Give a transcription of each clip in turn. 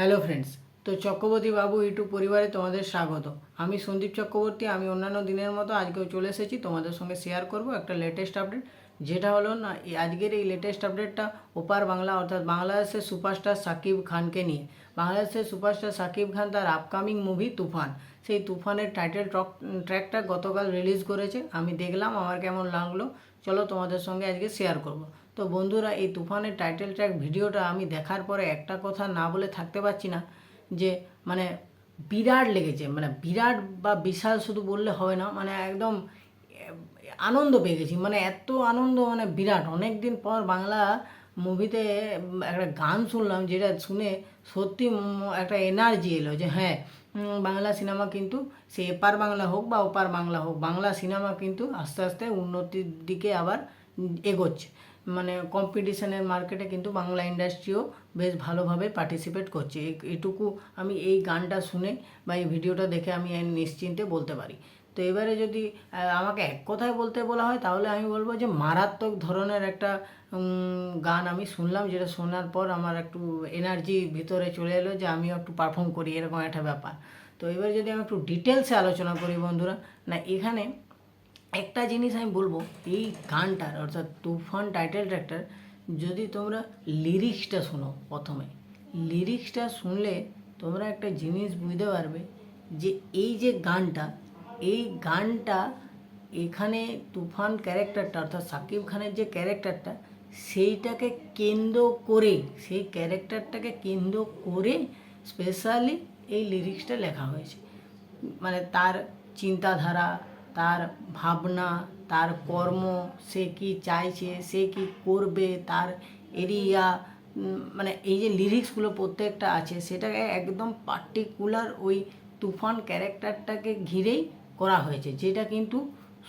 Hello friends, তো চক্রবর্তী বাবু YouTube পরিবারে তোমাদের স্বাগত। আমি সন্দীপ চক্রবর্তী। আমি অন্যান্য দিনের মতো আজকেও চলে এসেছি তোমাদের সঙ্গে শেয়ার করব একটা লেটেস্ট আপডেট, যেটা হলো না আজকের এই লেটেস্ট আপডেটটা ওপার বাংলা অর্থাৎ বাংলাদেশের সুপারস্টার সাকিব খানকে নিয়ে। বাংলাদেশের সুপারস্টার সাকিব খান তার আপকামিং মুভি তুফান, সেই তুফানের টাইটেল ট্র্যাকটা গতকাল রিলিজ করেছে। আমি দেখলাম, আমার কেমন লাগলো চলো তোমাদের সঙ্গে আজকে শেয়ার করব। তো বন্ধুরা, এই তুফানের টাইটেল ট্র্যাক ভিডিওটা আমি দেখার পরে একটা কথা না বলে থাকতে পারছি না, যে মানে বিরাট লেগেছে। মানে বিরাট বা বিশাল শুধু বললে হবে না, মানে একদম আনন্দ পেয়ে গেছি। মানে এত আনন্দ, মানে বিরাট। অনেক দিন পর বাংলা মুভিতে একটা গান শুনলাম, যেটা শুনে সত্যি একটা এনার্জি এলো যে হ্যাঁ, বাংলা সিনেমা কিন্তু সে এপার বাংলা হোক বা ওপার বাংলা হোক, বাংলা সিনেমা কিন্তু আস্তে আস্তে উন্নতির দিকে আবার এগোচ্ছে। মানে কম্পিটিশনের মার্কেটে কিন্তু বাংলা ইন্ডাস্ট্রিও বেশ ভালোভাবে পার্টিসিপেট করছে। এটুকু আমি এই গানটা শুনে বা এই ভিডিওটা দেখে আমি নিশ্চিন্তে বলতে পারি। তো এবারে যদি আমাকে এক কথায় বলতে বলা হয়, তাহলে আমি বলবো যে মারাত্মক ধরনের একটা গান আমি শুনলাম, যেটা শোনার পর আমার একটু এনার্জি ভিতরে চলে এলো যে আমিও একটু পারফর্ম করি, এরকম একটা ব্যাপার। তো এবার যদি আমি একটু ডিটেলসে আলোচনা করি বন্ধুরা, না এখানে একটা জিনিস আমি বলবো, এই গানটার অর্থাৎ তুফান টাইটেল ট্র্যাকটার যদি তোমরা লিরিক্সটা শোনো, প্রথমে লিরিক্সটা শুনলে তোমরা একটা জিনিস বুঝতে পারবে যে এই যে গানটা, এই গানটা এখানে তুফান ক্যারেক্টারটা অর্থাৎ সাকিব খানের যে ক্যারেক্টারটা, সেইটাকে কেন্দ্র করে, সেই ক্যারেক্টারটাকে কেন্দ্র করে স্পেশালি এই লিরিক্সটা লেখা হয়েছে। মানে তার চিন্তাধারা, তার ভাবনা, তার কর্ম, সে কি চাইছে, সে কি করবে, তার এরিয়া, মানে এই যে লিরিক্সগুলো প্রত্যেকটা আছে, সেটাকে একদম পার্টিকুলার ওই তুফান ক্যারেক্টারটাকে ঘিরেই করা হয়েছে, যেটা কিন্তু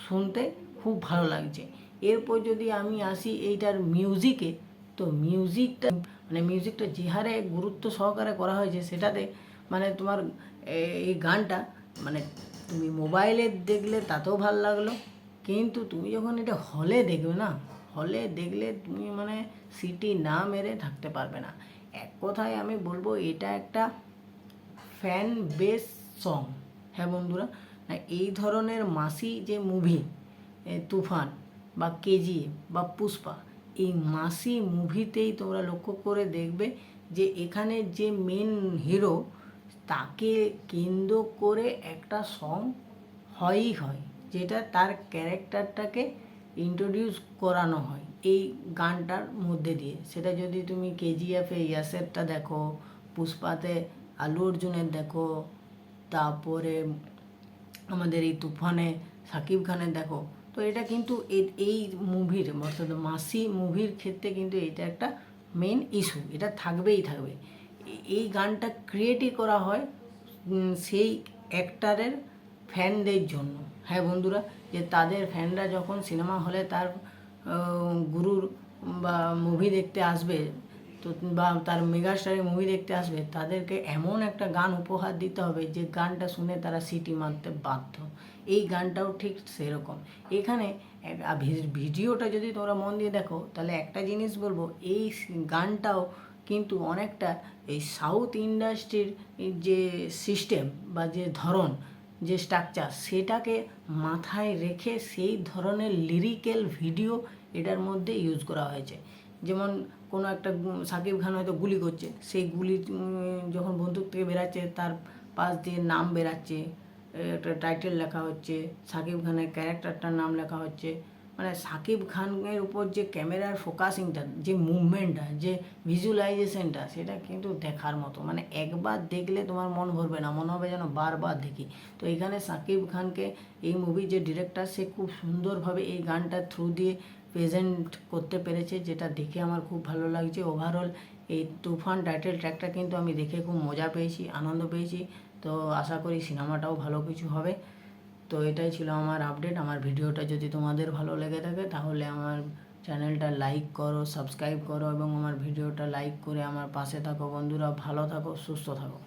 শুনতে খুব ভালো লাগছে। এরপর যদি আমি আসি এইটার মিউজিকে, তো মিউজিকটা যে হারে গুরুত্ব সহকারে করা হয়েছে, সেটাতে মানে তোমার এই গানটা মানে তুমি মোবাইলে দেখলে তাতেও ভালো লাগলো, কিন্তু তুমি যখন এটা হলে দেখবে না, হলে দেখলে তুমি মানে সিটি না মেরে থাকতে পারবে না। এক কথায় আমি বলবো এটা একটা ফ্যান বেস সং। হ্যাঁ বন্ধুরা, এই ধরনের মাসি যে মুভি তুফান বা কেজিএফ বা পুষ্পা, এই মাসি মুভিতেই তোমরা লক্ষ্য করে দেখবে যে এখানে যে মেন হিরো, তাকে কেন্দ্র করে একটা সং হয়ই হয়, যেটা তার ক্যারেক্টারটাকে ইন্ট্রোডিউস করানো হয় এই গানটার মধ্যে দিয়ে। সেটা যদি তুমি কেজিএফে ইয়াসেরটা দেখো, পুষ্পাতে আলু অর্জুনের দেখো, তারপরে আমাদের এই তুফানে সাকিব খানের দেখো, তো এটা কিন্তু এই মুভির অর্থাৎ মাসি মুভির ক্ষেত্রে কিন্তু এটা একটা মেন ইস্যু, এটা থাকবেই থাকবে। এই গানটা ক্রিয়েটই করা হয় সেই অ্যাক্টারের ফ্যানদের জন্য। হ্যাঁ বন্ধুরা, যে তাদের ফ্যানরা যখন সিনেমা হলে তার গুরুর বা মুভি দেখতে আসবে, তো বা তার মেগাস্টারের মুভি দেখতে আসবে, তাদেরকে এমন একটা গান উপহার দিতে হবে যে গানটা শুনে তারা সিটি মারতে বাধ্য। এই গানটাও ঠিক সেরকম। এখানে ভিডিওটা যদি তোমরা মন দিয়ে দেখো, তাহলে একটা জিনিস বলবো, এই গানটাও কিন্তু অনেকটা এই সাউথ ইন্ডাস্ট্রির যে সিস্টেম বা যে ধরন, যে স্ট্রাকচার, সেটাকে মাথায় রেখে সেই ধরনের লিরিক্যাল ভিডিও এটার মধ্যে ইউজ করা হয়েছে। যেমন কোনো একটা সাকিব খান হয়তো গুলি করছে, সেই গুলি যখন বন্দুক থেকে বেরাচ্ছে, তার পাশ দিয়ে নাম বেরাচ্ছে, একটা টাইটেল লেখা হচ্ছে, সাকিব খানের ক্যারেক্টারটার নাম লেখা হচ্ছে। মানে সাকিব খানের উপর যে ক্যামেরার ফোকাসিংটা, যে মুভমেন্টটা, যে ভিজুয়ালাইজেশনটা, সেটা কিন্তু দেখার মতো। মানে একবার দেখলে তোমার মন ভরবে না, মনে হবে যেন বারবার দেখি। তো এখানে সাকিব খানকে এই মুভির যে ডিরেক্টর, সে খুব সুন্দরভাবে এই গানটার থ্রু দিয়ে প্রেজেন্ট করতে পেরেছে, যেটা দেখে আমার খুব ভালো লাগছে। ওভারঅল এই তুফান টাইটেল ট্র্যাকটা কিন্তু আমি দেখে খুব মজা পেয়েছি, আনন্দ পেয়েছি। তো আশা করি সিনেমাটাও ভালো কিছু হবে। তো এটাই ছিল আমার আপডেট। আমার ভিডিওটা যদি তোমাদের ভালো লেগে থাকে, তাহলে আমার চ্যানেলটা লাইক করো, সাবস্ক্রাইব করো এবং আমার ভিডিওটা লাইক করে আমার পাশে থাকো বন্ধুরা। ভালো থাকো, সুস্থ থাকো।